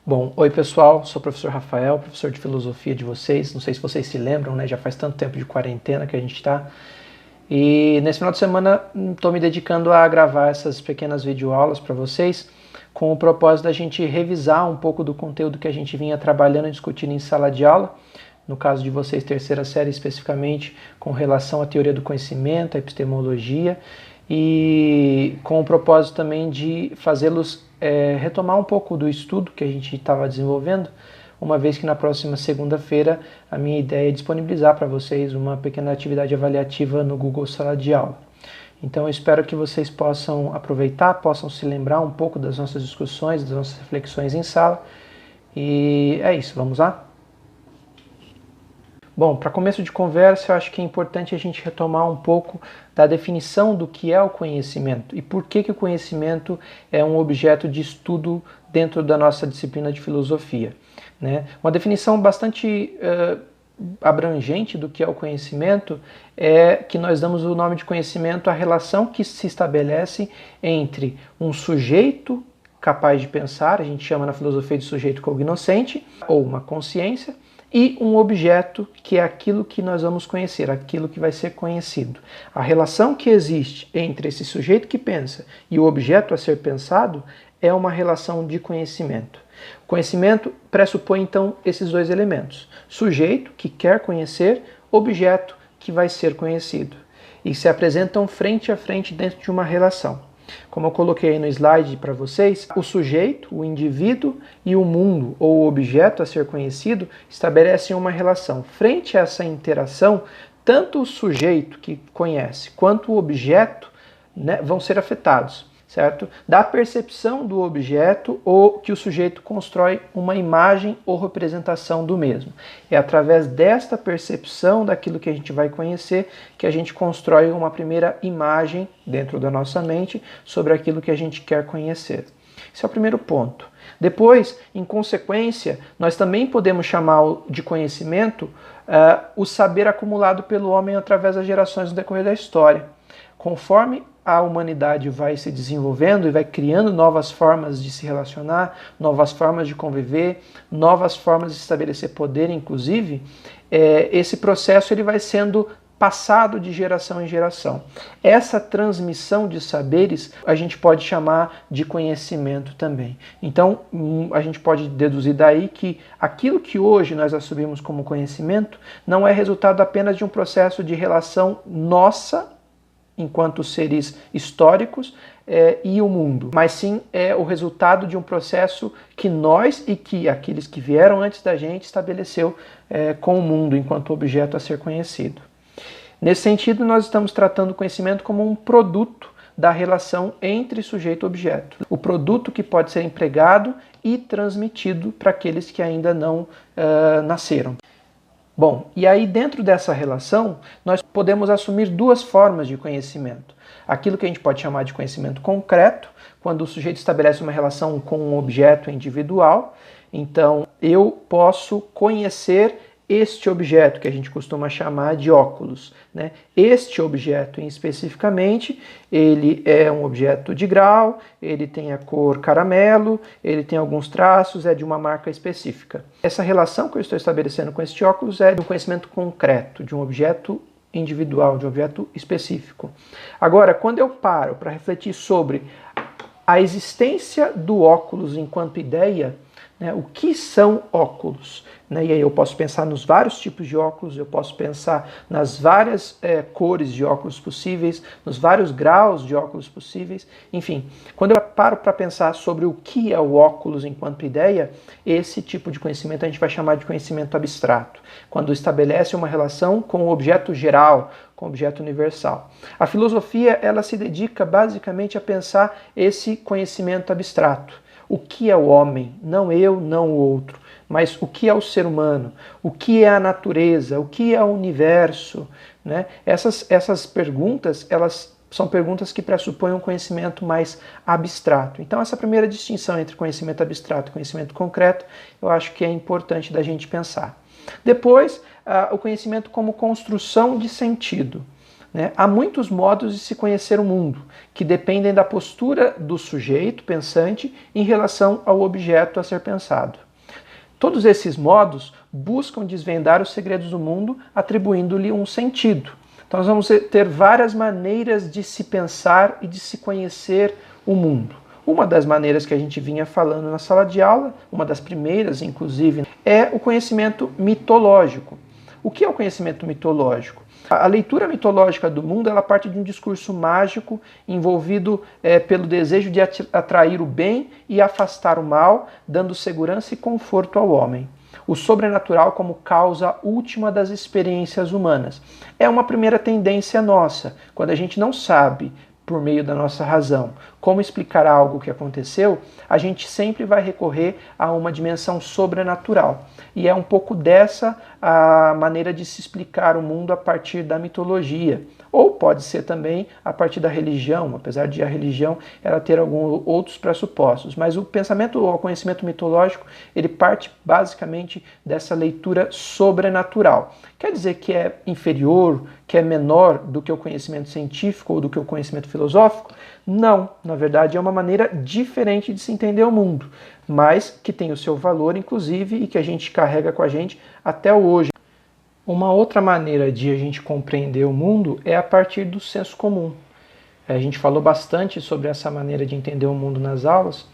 Bom, oi pessoal, sou o professor Rafael, professor de filosofia de vocês. Não sei se vocês se lembram, né? Já faz tanto tempo de quarentena que a gente está. E nesse final de semana estou me dedicando a gravar essas pequenas videoaulas para vocês, com o propósito da gente revisar um pouco do conteúdo que a gente vinha trabalhando e discutindo em sala de aula. No caso de vocês, terceira série especificamente, com relação à teoria do conhecimento, à epistemologia, e com o propósito também de fazê-los retomar um pouco do estudo que a gente estava desenvolvendo, uma vez que na próxima segunda-feira a minha ideia é disponibilizar para vocês uma pequena atividade avaliativa no Google Sala de Aula. Então eu espero que vocês possam aproveitar, possam se lembrar um pouco das nossas discussões, das nossas reflexões em sala. E é isso, vamos lá? Bom, para começo de conversa, eu acho que é importante a gente retomar um pouco da definição do que é o conhecimento e por que o conhecimento é um objeto de estudo dentro da nossa disciplina de filosofia, né? Uma definição bastante abrangente do que é o conhecimento é que nós damos o nome de conhecimento à relação que se estabelece entre um sujeito capaz de pensar, a gente chama na filosofia de sujeito cognoscente, ou uma consciência, e um objeto que é aquilo que nós vamos conhecer, aquilo que vai ser conhecido. A relação que existe entre esse sujeito que pensa e o objeto a ser pensado é uma relação de conhecimento. O conhecimento pressupõe então esses dois elementos: sujeito, que quer conhecer, objeto, que vai ser conhecido. E se apresentam frente a frente dentro de uma relação. Como eu coloquei aí no slide para vocês, o sujeito, o indivíduo e o mundo ou o objeto a ser conhecido estabelecem uma relação. Frente a essa interação, tanto o sujeito que conhece quanto o objeto, né, vão ser afetados, certo? Da percepção do objeto ou que o sujeito constrói uma imagem ou representação do mesmo. É através desta percepção daquilo que a gente vai conhecer que a gente constrói uma primeira imagem dentro da nossa mente sobre aquilo que a gente quer conhecer. Esse é o primeiro ponto. Depois, em consequência, nós também podemos chamar de conhecimento o saber acumulado pelo homem através das gerações no decorrer da história. Conforme a humanidade vai se desenvolvendo e vai criando novas formas de se relacionar, novas formas de conviver, novas formas de estabelecer poder, inclusive, esse processo ele vai sendo passado de geração em geração. Essa transmissão de saberes a gente pode chamar de conhecimento também. Então, a gente pode deduzir daí que aquilo que hoje nós assumimos como conhecimento não é resultado apenas de um processo de relação nossa, enquanto seres históricos, e o mundo, mas sim é o resultado de um processo que nós e que aqueles que vieram antes da gente estabeleceu com o mundo enquanto objeto a ser conhecido. Nesse sentido, nós estamos tratando o conhecimento como um produto da relação entre sujeito e objeto. O produto que pode ser empregado e transmitido para aqueles que ainda não nasceram. Bom, e aí dentro dessa relação, nós podemos assumir duas formas de conhecimento. Aquilo que a gente pode chamar de conhecimento concreto, quando o sujeito estabelece uma relação com um objeto individual. Então, eu posso conhecer este objeto, que a gente costuma chamar de óculos, né? Este objeto, especificamente, ele é um objeto de grau, ele tem a cor caramelo, ele tem alguns traços, é de uma marca específica. Essa relação que eu estou estabelecendo com este óculos é de um conhecimento concreto, de um objeto individual, de um objeto específico. Agora, quando eu paro para refletir sobre a existência do óculos enquanto ideia, né, o que são óculos? Né? E aí eu posso pensar nos vários tipos de óculos, eu posso pensar nas várias cores de óculos possíveis, nos vários graus de óculos possíveis. Enfim, quando eu paro para pensar sobre o que é o óculos enquanto ideia, esse tipo de conhecimento a gente vai chamar de conhecimento abstrato, quando estabelece uma relação com o objeto geral, com o objeto universal. A filosofia ela se dedica basicamente a pensar esse conhecimento abstrato. O que é o homem? Não eu, não o outro. Mas o que é o ser humano? O que é a natureza? O que é o universo? Né? Essas perguntas, elas são perguntas que pressupõem um conhecimento mais abstrato. Então, essa primeira distinção entre conhecimento abstrato e conhecimento concreto, eu acho que é importante da gente pensar. Depois, o conhecimento como construção de sentido. né? Há muitos modos de se conhecer o mundo, que dependem da postura do sujeito pensante em relação ao objeto a ser pensado. Todos esses modos buscam desvendar os segredos do mundo, atribuindo-lhe um sentido. Então nós vamos ter várias maneiras de se pensar e de se conhecer o mundo. Uma das maneiras que a gente vinha falando na sala de aula, uma das primeiras, inclusive, é o conhecimento mitológico. O que é o conhecimento mitológico? A leitura mitológica do mundo, ela parte de um discurso mágico envolvido pelo desejo de atrair o bem e afastar o mal, dando segurança e conforto ao homem. O sobrenatural como causa última das experiências humanas. É uma primeira tendência nossa, quando a gente não sabe, por meio da nossa razão, como explicar algo que aconteceu, a gente sempre vai recorrer a uma dimensão sobrenatural. E é um pouco dessa a maneira de se explicar o mundo a partir da mitologia. Ou pode ser também a partir da religião, apesar de a religião ela ter alguns outros pressupostos. Mas o pensamento ou o conhecimento mitológico, ele parte basicamente dessa leitura sobrenatural. Quer dizer que é inferior, que é menor do que o conhecimento científico ou do que o conhecimento filosófico? Não, na verdade é uma maneira diferente de se entender o mundo, mas que tem o seu valor, inclusive, e que a gente carrega com a gente até hoje. Uma outra maneira de a gente compreender o mundo é a partir do senso comum. A gente falou bastante sobre essa maneira de entender o mundo nas aulas,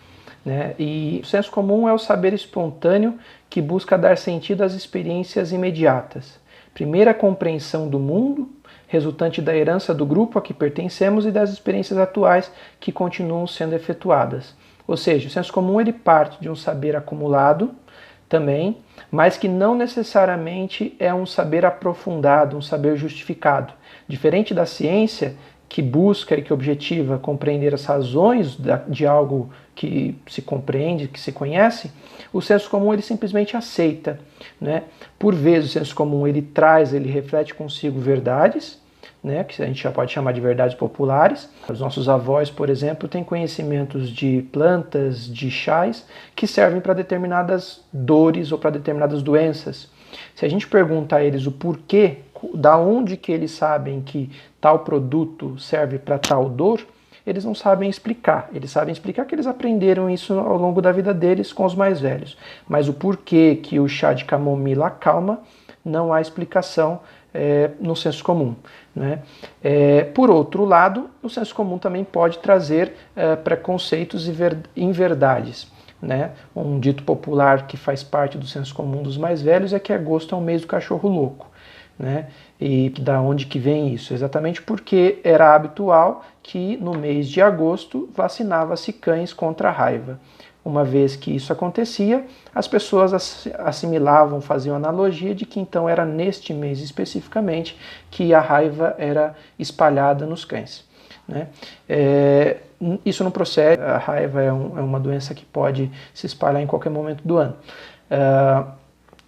né? E o senso comum é o saber espontâneo que busca dar sentido às experiências imediatas. Primeira compreensão do mundo, resultante da herança do grupo a que pertencemos e das experiências atuais que continuam sendo efetuadas. Ou seja, o senso comum ele parte de um saber acumulado também, mas que não necessariamente é um saber aprofundado, um saber justificado. Diferente da ciência, que busca e que objetiva compreender as razões de algo que se compreende, que se conhece, o senso comum ele simplesmente aceita, né? Por vezes o senso comum ele reflete consigo verdades, né, que a gente já pode chamar de verdades populares. Os nossos avós, por exemplo, têm conhecimentos de plantas, de chás, que servem para determinadas dores ou para determinadas doenças. Se a gente pergunta a eles o porquê, da onde que eles sabem que tal produto serve para tal dor, eles não sabem explicar. Eles sabem explicar que eles aprenderam isso ao longo da vida deles com os mais velhos. Mas o porquê que o chá de camomila acalma, não há explicação no senso comum, né? Por outro lado, o senso comum também pode trazer preconceitos e inverdades, né? Um dito popular que faz parte do senso comum dos mais velhos é que agosto é o mês do cachorro louco, né? E da onde que vem isso? Exatamente porque era habitual que no mês de agosto vacinava-se cães contra a raiva. Uma vez que isso acontecia, as pessoas assimilavam, faziam analogia de que então era neste mês especificamente que a raiva era espalhada nos cães, né? Isso não procede, a raiva é uma doença que pode se espalhar em qualquer momento do ano.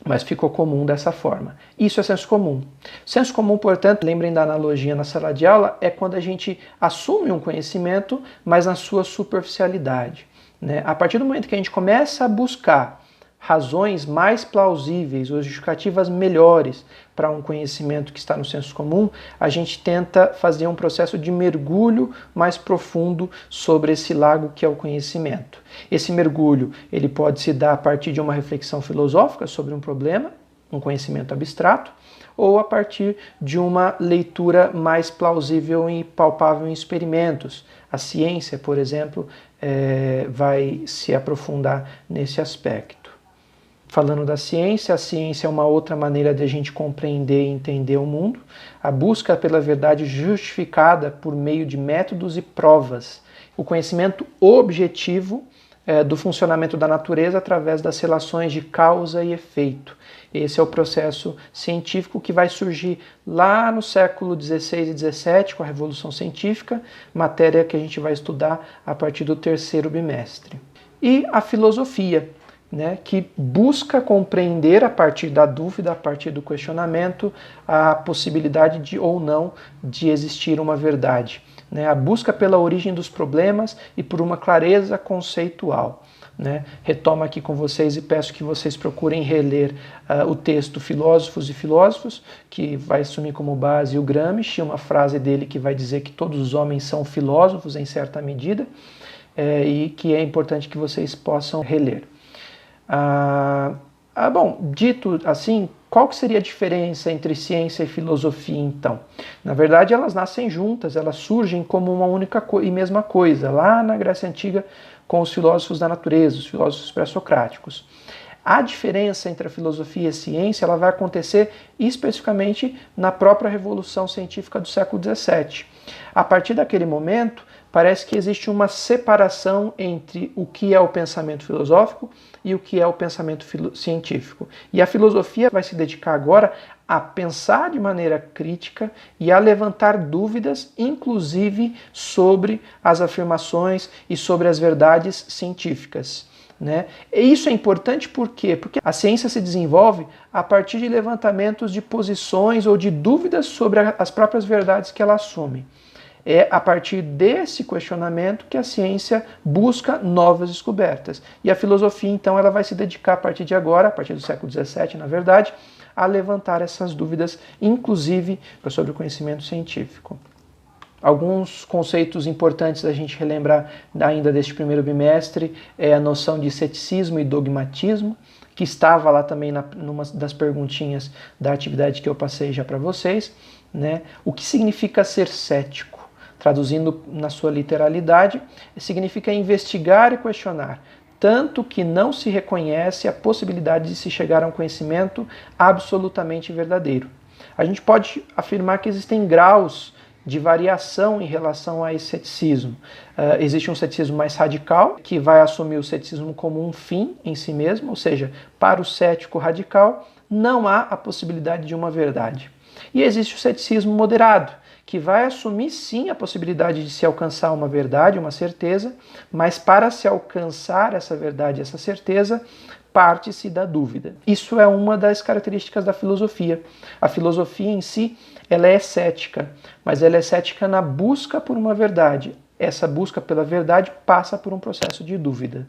Mas ficou comum dessa forma. Isso é senso comum. Senso comum, portanto, lembrem da analogia na sala de aula, é quando a gente assume um conhecimento, mas na sua superficialidade, né? A partir do momento que a gente começa a buscar razões mais plausíveis ou justificativas melhores para um conhecimento que está no senso comum, a gente tenta fazer um processo de mergulho mais profundo sobre esse lago que é o conhecimento. Esse mergulho ele pode se dar a partir de uma reflexão filosófica sobre um problema, um conhecimento abstrato, ou a partir de uma leitura mais plausível e palpável em experimentos. A ciência, por exemplo, vai se aprofundar nesse aspecto. Falando da ciência, a ciência é uma outra maneira de a gente compreender e entender o mundo. A busca pela verdade justificada por meio de métodos e provas. O conhecimento objetivo do funcionamento da natureza através das relações de causa e efeito. Esse é o processo científico que vai surgir lá no século XVI e XVII, com a Revolução Científica, matéria que a gente vai estudar a partir do terceiro bimestre. E a filosofia, né, que busca compreender a partir da dúvida, a partir do questionamento, a possibilidade de ou não de existir uma verdade, né, a busca pela origem dos problemas e por uma clareza conceitual. né? Retomo aqui com vocês e peço que vocês procurem reler o texto Filósofos e Filósofos, que vai assumir como base o Gramsci, uma frase dele que vai dizer que todos os homens são filósofos em certa medida, e que é importante que vocês possam reler. Bom, dito assim, qual que seria a diferença entre ciência e filosofia, então? Na verdade, elas nascem juntas, elas surgem como uma única e mesma coisa, lá na Grécia Antiga, com os filósofos da natureza, os filósofos pré-socráticos. A diferença entre a filosofia e a ciência ela vai acontecer especificamente na própria Revolução Científica do século XVII. A partir daquele momento, parece que existe uma separação entre o que é o pensamento filosófico e o que é o pensamento científico. E a filosofia vai se dedicar agora a pensar de maneira crítica e a levantar dúvidas, inclusive sobre as afirmações e sobre as verdades científicas, né? E isso é importante por quê? Porque a ciência se desenvolve a partir de levantamentos de posições ou de dúvidas sobre as próprias verdades que ela assume. É a partir desse questionamento que a ciência busca novas descobertas. E a filosofia, então, ela vai se dedicar a partir de agora, a partir do século XVII, na verdade, a levantar essas dúvidas, inclusive sobre o conhecimento científico. Alguns conceitos importantes da gente relembrar ainda deste primeiro bimestre é a noção de ceticismo e dogmatismo, que estava lá também numa das perguntinhas da atividade que eu passei já para vocês, né? O que significa ser cético? Traduzindo na sua literalidade, significa investigar e questionar, tanto que não se reconhece a possibilidade de se chegar a um conhecimento absolutamente verdadeiro. A gente pode afirmar que existem graus de variação em relação a esse ceticismo. Existe um ceticismo mais radical, que vai assumir o ceticismo como um fim em si mesmo, ou seja, para o cético radical não há a possibilidade de uma verdade. E existe o ceticismo moderado, que vai assumir sim a possibilidade de se alcançar uma verdade, uma certeza, mas para se alcançar essa verdade, essa certeza, parte-se da dúvida. Isso é uma das características da filosofia. A filosofia em si, ela é cética, mas ela é cética na busca por uma verdade. Essa busca pela verdade passa por um processo de dúvida.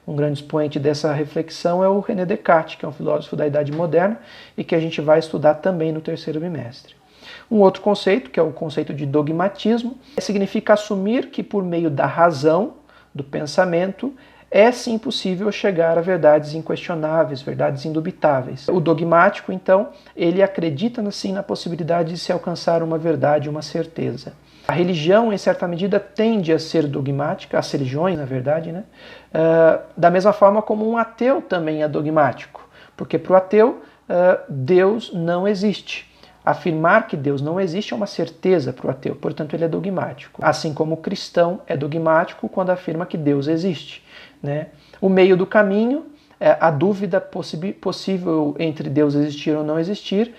Um grande expoente dessa reflexão é o René Descartes, que é um filósofo da Idade Moderna e que a gente vai estudar também no terceiro bimestre. Um outro conceito, que é o conceito de dogmatismo, significa assumir que por meio da razão, do pensamento, é sim possível chegar a verdades inquestionáveis, verdades indubitáveis. O dogmático, então, ele acredita sim na possibilidade de se alcançar uma verdade, uma certeza. A religião, em certa medida, tende a ser dogmática, as religiões, na verdade, né? Da mesma forma como um ateu também é dogmático, porque para o ateu, Deus não existe. Afirmar que Deus não existe é uma certeza para o ateu, portanto ele é dogmático. Assim como o cristão é dogmático quando afirma que Deus existe, né? O meio do caminho, a dúvida possível entre Deus existir ou não existir,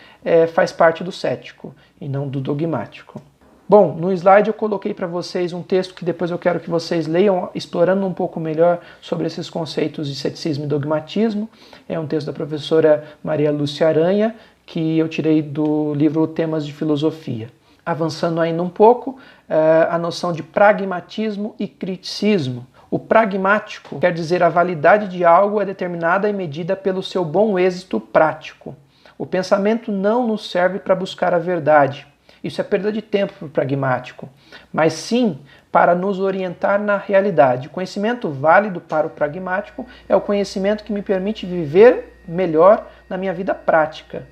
faz parte do cético e não do dogmático. Bom, no slide eu coloquei para vocês um texto que depois eu quero que vocês leiam, explorando um pouco melhor sobre esses conceitos de ceticismo e dogmatismo. É um texto da professora Maria Lúcia Aranha, que eu tirei do livro Temas de Filosofia. Avançando ainda um pouco, a noção de pragmatismo e criticismo. O pragmático quer dizer a validade de algo é determinada e medida pelo seu bom êxito prático. O pensamento não nos serve para buscar a verdade. Isso é perda de tempo para o pragmático, mas sim para nos orientar na realidade. O conhecimento válido para o pragmático é o conhecimento que me permite viver melhor na minha vida prática.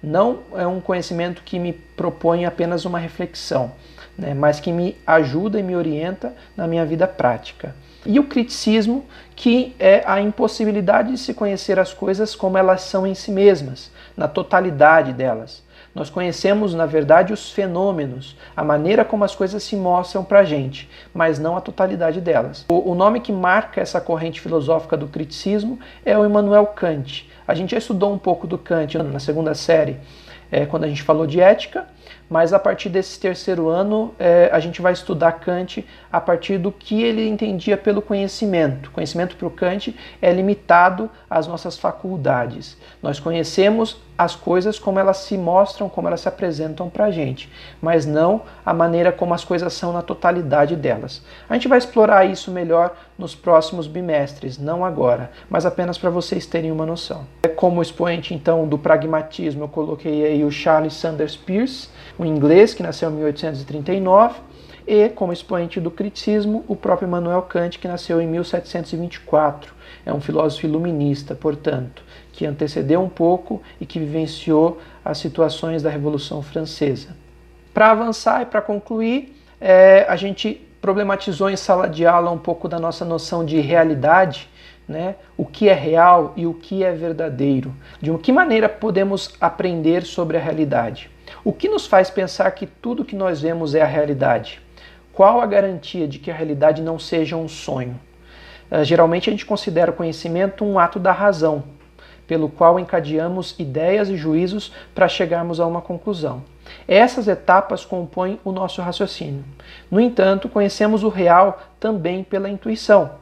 Não é um conhecimento que me propõe apenas uma reflexão, né, mas que me ajuda e me orienta na minha vida prática. E o criticismo, que é a impossibilidade de se conhecer as coisas como elas são em si mesmas, na totalidade delas. Nós conhecemos, na verdade, os fenômenos, a maneira como as coisas se mostram para a gente, mas não a totalidade delas. O nome que marca essa corrente filosófica do criticismo é o Immanuel Kant. A gente já estudou um pouco do Kant na segunda série, quando a gente falou de ética, mas a partir desse terceiro ano a gente vai estudar Kant a partir do que ele entendia pelo conhecimento. O conhecimento para o Kant é limitado às nossas faculdades. Nós conhecemos as coisas como elas se mostram, como elas se apresentam para a gente, mas não a maneira como as coisas são na totalidade delas. A gente vai explorar isso melhor nos próximos bimestres, não agora, mas apenas para vocês terem uma noção. Como expoente então do pragmatismo, eu coloquei aí o Charles Sanders Peirce, um inglês que nasceu em 1839, e como expoente do criticismo, o próprio Immanuel Kant, que nasceu em 1724. É um filósofo iluminista, portanto, que antecedeu um pouco e que vivenciou as situações da Revolução Francesa. Para avançar e para concluir, a gente problematizou em sala de aula um pouco da nossa noção de realidade, né? O que é real e o que é verdadeiro. De que maneira podemos aprender sobre a realidade? O que nos faz pensar que tudo que nós vemos é a realidade? Qual a garantia de que a realidade não seja um sonho? Geralmente a gente considera o conhecimento um ato da razão, pelo qual encadeamos ideias e juízos para chegarmos a uma conclusão. Essas etapas compõem o nosso raciocínio. No entanto, conhecemos o real também pela intuição.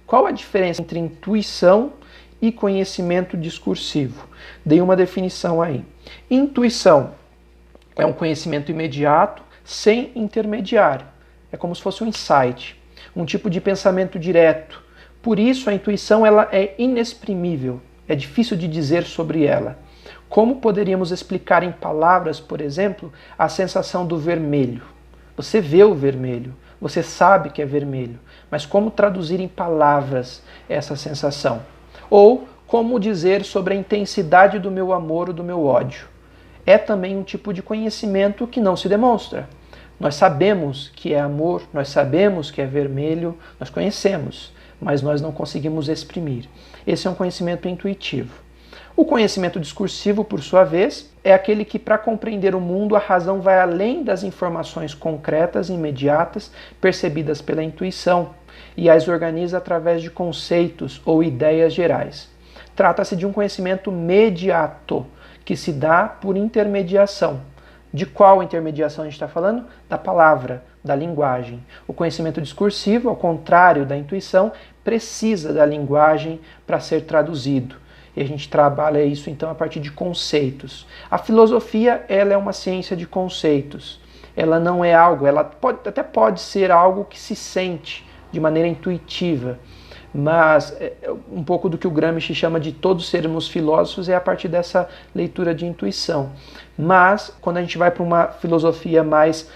Qual a diferença entre intuição e conhecimento discursivo? Dei uma definição aí. Intuição é um conhecimento imediato, sem intermediário. É como se fosse um insight, um tipo de pensamento direto. Por isso, a intuição ela é inexprimível. É difícil de dizer sobre ela. Como poderíamos explicar em palavras, por exemplo, a sensação do vermelho? Você vê o vermelho, você sabe que é vermelho, mas como traduzir em palavras essa sensação? Ou como dizer sobre a intensidade do meu amor ou do meu ódio? É também um tipo de conhecimento que não se demonstra. Nós sabemos que é amor, nós sabemos que é vermelho, nós conhecemos, mas nós não conseguimos exprimir. Esse é um conhecimento intuitivo. O conhecimento discursivo, por sua vez, é aquele que, para compreender o mundo, a razão vai além das informações concretas e imediatas percebidas pela intuição e as organiza através de conceitos ou ideias gerais. Trata-se de um conhecimento mediato, que se dá por intermediação. De qual intermediação a gente está falando? Da palavra, da linguagem. O conhecimento discursivo, ao contrário da intuição, precisa da linguagem para ser traduzido. E a gente trabalha isso então a partir de conceitos. A filosofia, ela é uma ciência de conceitos. Ela não é algo, ela até pode ser algo que se sente de maneira intuitiva, mas um pouco do que o Gramsci chama de todos sermos filósofos é a partir dessa leitura de intuição. Mas, quando a gente vai para uma filosofia mais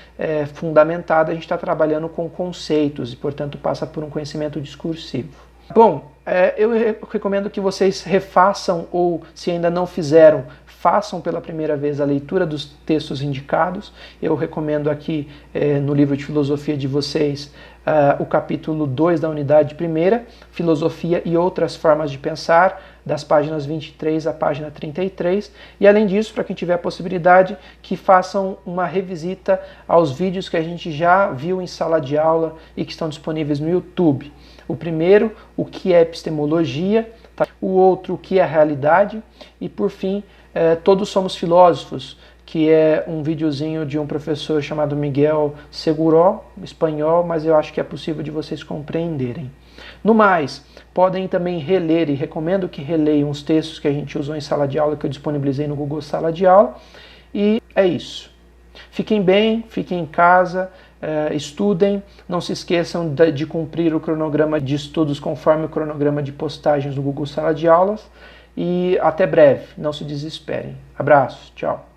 fundamentada, a gente está trabalhando com conceitos e, portanto, passa por um conhecimento discursivo. Bom, eu recomendo que vocês refaçam ou, se ainda não fizeram, façam pela primeira vez a leitura dos textos indicados. Eu recomendo aqui no livro de filosofia de vocês o capítulo 2 da unidade 1ª, Filosofia e Outras Formas de Pensar, das páginas 23 à página 33. E além disso, para quem tiver a possibilidade, que façam uma revisita aos vídeos que a gente já viu em sala de aula e que estão disponíveis no YouTube. O primeiro, o que é epistemologia, tá? O outro, o que é realidade, e por fim, Todos Somos Filósofos, que é um videozinho de um professor chamado Miguel Seguró, espanhol, mas eu acho que é possível de vocês compreenderem. No mais, podem também reler, e recomendo que releiam os textos que a gente usou em sala de aula, que eu disponibilizei no Google Sala de Aula, e é isso. Fiquem bem, fiquem em casa, estudem, não se esqueçam de cumprir o cronograma de estudos conforme o cronograma de postagens do Google Sala de Aulas, e até breve, não se desesperem. Abraços, tchau.